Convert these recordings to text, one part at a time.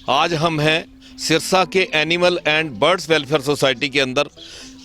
आज हम हैं सिरसा के animal and birds welfare society के अंदर।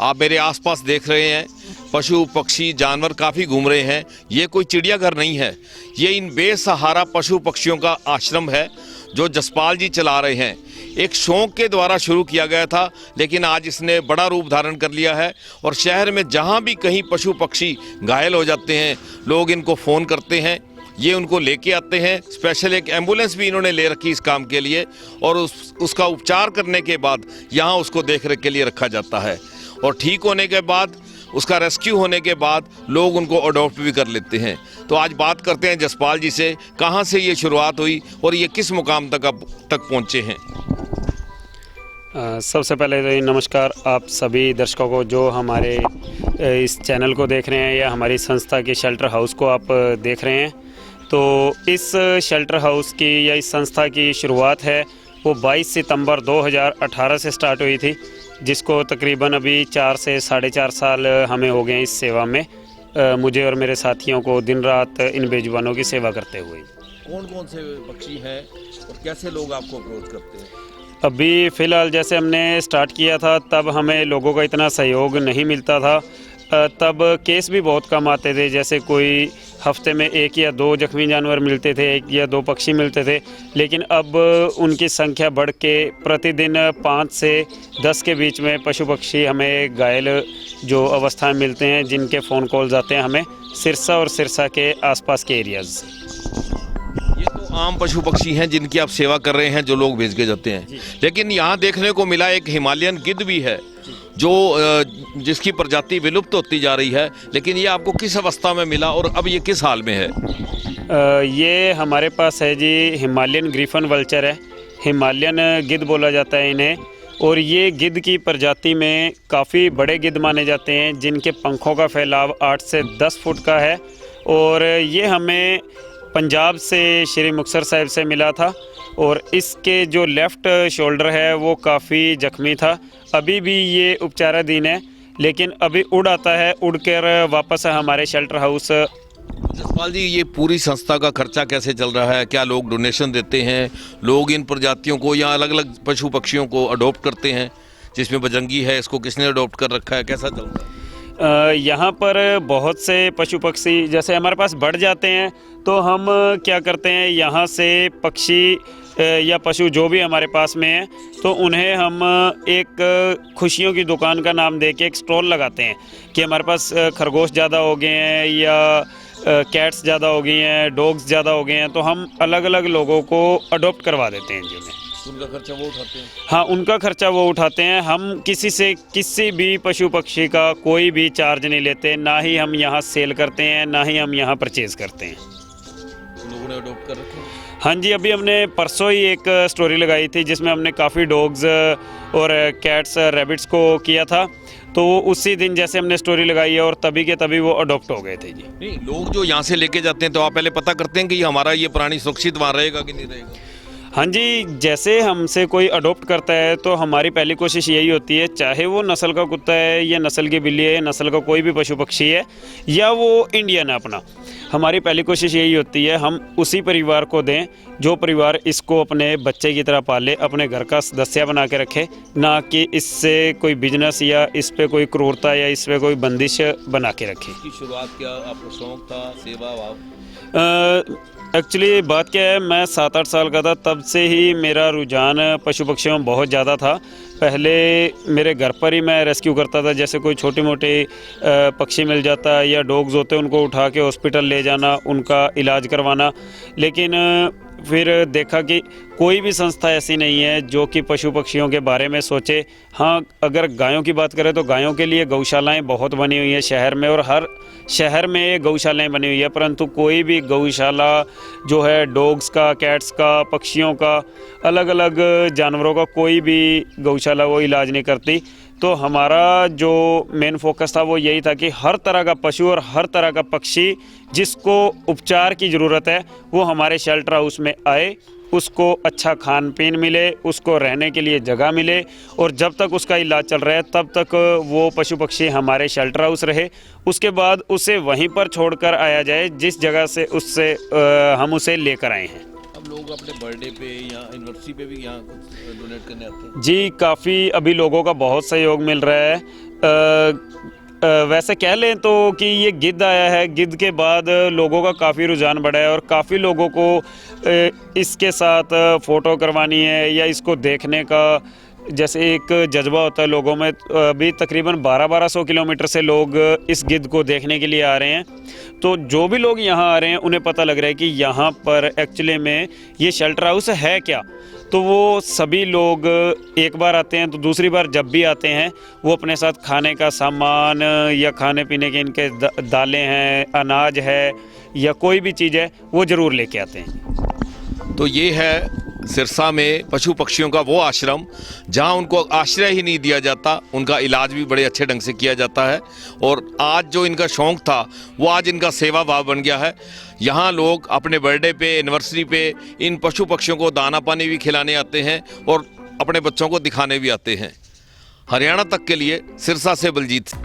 आप मेरे आसपास देख रहे हैं पशु पक्षी जानवर काफ़ी घूम रहे हैं। ये कोई चिड़ियाघर नहीं है, ये इन बेसहारा पशु पक्षियों का आश्रम है जो जसपाल जी चला रहे हैं। एक शौक के द्वारा शुरू किया गया था, लेकिन आज इसने बड़ा रूप धारण कर लिया है और शहर में जहाँ भी कहीं पशु पक्षी घायल हो जाते हैं, लोग इनको फ़ोन करते हैं, ये उनको लेके आते हैं। स्पेशल एक एम्बुलेंस भी इन्होंने ले रखी इस काम के लिए और उसका उपचार करने के बाद यहाँ उसको देख रेख के लिए रखा जाता है और ठीक होने के बाद, उसका रेस्क्यू होने के बाद लोग उनको अडॉप्ट भी कर लेते हैं। तो आज बात करते हैं जसपाल जी से, कहाँ से ये शुरुआत हुई और ये किस मुकाम तक अब तक पहुँचे हैं। सबसे पहले तो नमस्कार आप सभी दर्शकों को जो हमारे इस चैनल को देख रहे हैं या हमारी संस्था के शेल्टर हाउस को आप देख रहे हैं। तो इस शेल्टर हाउस की या इस संस्था की शुरुआत है वो 22 सितंबर 2018 से स्टार्ट हुई थी, जिसको तकरीबन अभी 4 से 4.5 साल हमें हो गए हैं इस सेवा में, मुझे और मेरे साथियों को दिन रात इन बेजुबानों की सेवा करते हुए। कौन कौन से पक्षी हैं और कैसे लोग आपको अप्रोच करते हैं? अभी फ़िलहाल जैसे हमने स्टार्ट किया था तब हमें लोगों का इतना सहयोग नहीं मिलता था, तब केस भी बहुत कम आते थे। जैसे कोई हफ्ते में 1 या 2 जख्मी जानवर मिलते थे, 1 या 2 पक्षी मिलते थे, लेकिन अब उनकी संख्या बढ़ के प्रतिदिन 5 से 10 के बीच में पशु पक्षी हमें घायल जो अवस्था में मिलते हैं, जिनके फ़ोन कॉल्स आते हैं हमें सिरसा और सिरसा के आसपास के एरियाज़। ये तो आम पशु पक्षी हैं जिनकी आप सेवा कर रहे हैं, जो लोग भेज के जाते हैं, लेकिन यहाँ देखने को मिला एक हिमालयन गिद्ध भी है जो जिसकी प्रजाति विलुप्त होती जा रही है, लेकिन ये आपको किस अवस्था में मिला और अब ये किस हाल में है? ये हमारे पास है जी हिमालयन ग्रीफन वल्चर है, हिमालयन गिद्ध बोला जाता है इन्हें। और ये गिद्ध की प्रजाति में काफ़ी बड़े गिद्ध माने जाते हैं, जिनके पंखों का फैलाव 8 से 10 फुट का है। और ये हमें पंजाब से श्री मुक्तसर साहिब से मिला था और इसके जो लेफ़्ट शोल्डर है वो काफ़ी जख्मी था। अभी भी ये उपचाराधीन है, लेकिन अभी उड़ आता है, उड़कर वापस हमारे शेल्टर हाउस। जसपाल जी, ये पूरी संस्था का खर्चा कैसे चल रहा है? क्या लोग डोनेशन देते हैं? लोग इन प्रजातियों को या अलग अलग पशु पक्षियों को अडॉप्ट करते हैं? जिसमें बजरंगी है, इसको किसने अडॉप्ट कर रखा है, कैसा चल रहा है? यहाँ पर बहुत से पशु पक्षी जैसे हमारे पास बढ़ जाते हैं, तो हम क्या करते हैं, यहाँ से पक्षी या पशु जो भी हमारे पास में है, तो उन्हें हम एक खुशियों की दुकान का नाम दे के एक स्टॉल लगाते हैं कि हमारे पास खरगोश ज़्यादा हो गए हैं या कैट्स ज़्यादा हो गई हैं, डॉग्स ज़्यादा हो गए हैं, तो हम अलग अलग लोगों को अडॉप्ट करवा देते हैं जिन्हें। उनका खर्चा वो उठाते हैं? हाँ, उनका खर्चा वो उठाते हैं। हम किसी भी पशु पक्षी का कोई भी चार्ज नहीं लेते, ना ही हम यहाँ सेल करते हैं, ना ही हम यहाँ परचेज़ करते हैं। लोगों ने अडॉप्ट कर रखे हैं? हाँ जी, अभी हमने परसों ही एक स्टोरी लगाई थी जिसमें हमने काफ़ी डॉग्स और कैट्स रैबिट्स को किया था, तो उसी दिन जैसे हमने स्टोरी लगाई है और तभी के तभी वो अडॉप्ट हो गए थे जी। नहीं, लोग जो यहाँ से लेके जाते हैं तो आप पहले पता करते हैं कि हमारा ये प्राणी सुरक्षित वहाँ रहेगा कि नहीं रहेगा? हाँ जी, जैसे हमसे कोई अडॉप्ट करता है तो हमारी पहली कोशिश यही होती है, चाहे वो नस्ल का कुत्ता है या नस्ल की बिल्ली है, नस्ल का कोई भी पशु पक्षी है या वो इंडियन है अपना, हमारी पहली कोशिश यही होती है हम उसी परिवार को दें जो परिवार इसको अपने बच्चे की तरह पाले, अपने घर का सदस्य बना के रखे, ना कि इससे कोई बिजनेस या इस पे कोई क्रूरता या इस पे कोई बंदिश बना के रखे। इसकी शुरुआत क्या आपको शौक था, सेवा भाव? एक्चुअली बात क्या है, मैं 7-8 साल का था तब से ही मेरा रुझान पशु पक्षियों में बहुत ज़्यादा था। पहले मेरे घर पर ही मैं रेस्क्यू करता था, जैसे कोई छोटे मोटे पक्षी मिल जाता या डॉग्स होते उनको उठा के हॉस्पिटल ले जाना, उनका इलाज करवाना। लेकिन फिर देखा कि कोई भी संस्था ऐसी नहीं है जो कि पशु पक्षियों के बारे में सोचे। हाँ, अगर गायों की बात करें तो गायों के लिए गौशालाएं बहुत बनी हुई हैं शहर में, और हर शहर में गौशालाएं बनी हुई है, परंतु कोई भी गौशाला जो है डॉग्स का, कैट्स का, पक्षियों का, अलग अलग जानवरों का कोई भी गौशाला वो इलाज नहीं करती। तो हमारा जो मेन फोकस था वो यही था कि हर तरह का पशु और हर तरह का पक्षी जिसको उपचार की ज़रूरत है वो हमारे शेल्टर हाउस में आए, उसको अच्छा खान पीन मिले, उसको रहने के लिए जगह मिले, और जब तक उसका इलाज चल रहा है तब तक वो पशु पक्षी हमारे शेल्टर हाउस रहे। उसके बाद उसे वहीं पर छोड़कर आया जाए जिस जगह से हम उसे लेकर आए हैं। अब लोग अपने बर्थडे पे या एनिवर्सरी पे भी यहाँ कुछ डोनेट करने आते हैं? जी, काफ़ी अभी लोगों का बहुत सहयोग मिल रहा है। वैसे कह लें तो कि ये गिद्ध आया है, गिद्ध के बाद लोगों का काफ़ी रुझान बढ़ा है और काफ़ी लोगों को इसके साथ फ़ोटो करवानी है या इसको देखने का जैसे एक जज्बा होता है लोगों में। अभी तकरीबन 1200 किलोमीटर से लोग इस गिद्ध को देखने के लिए आ रहे हैं। तो जो भी लोग यहाँ आ रहे हैं उन्हें पता लग रहा है कि यहाँ पर एक्चुअली में ये शेल्टर हाउस है क्या। तो वो सभी लोग एक बार आते हैं तो दूसरी बार जब भी आते हैं वो अपने साथ खाने का सामान या खाने पीने के इनके दालें हैं, अनाज है या कोई भी चीज़ है वो ज़रूर लेके आते हैं। तो ये है सिरसा में पशु पक्षियों का वो आश्रम जहां उनको आश्रय ही नहीं दिया जाता, उनका इलाज भी बड़े अच्छे ढंग से किया जाता है। और आज जो इनका शौक़ था वो आज इनका सेवा भाव बन गया है। यहाँ लोग अपने बर्थडे पे, एनिवर्सरी पे इन पशु पक्षियों को दाना पानी भी खिलाने आते हैं और अपने बच्चों को दिखाने भी आते हैं। हरियाणा तक के लिए सिरसा से बलजीत।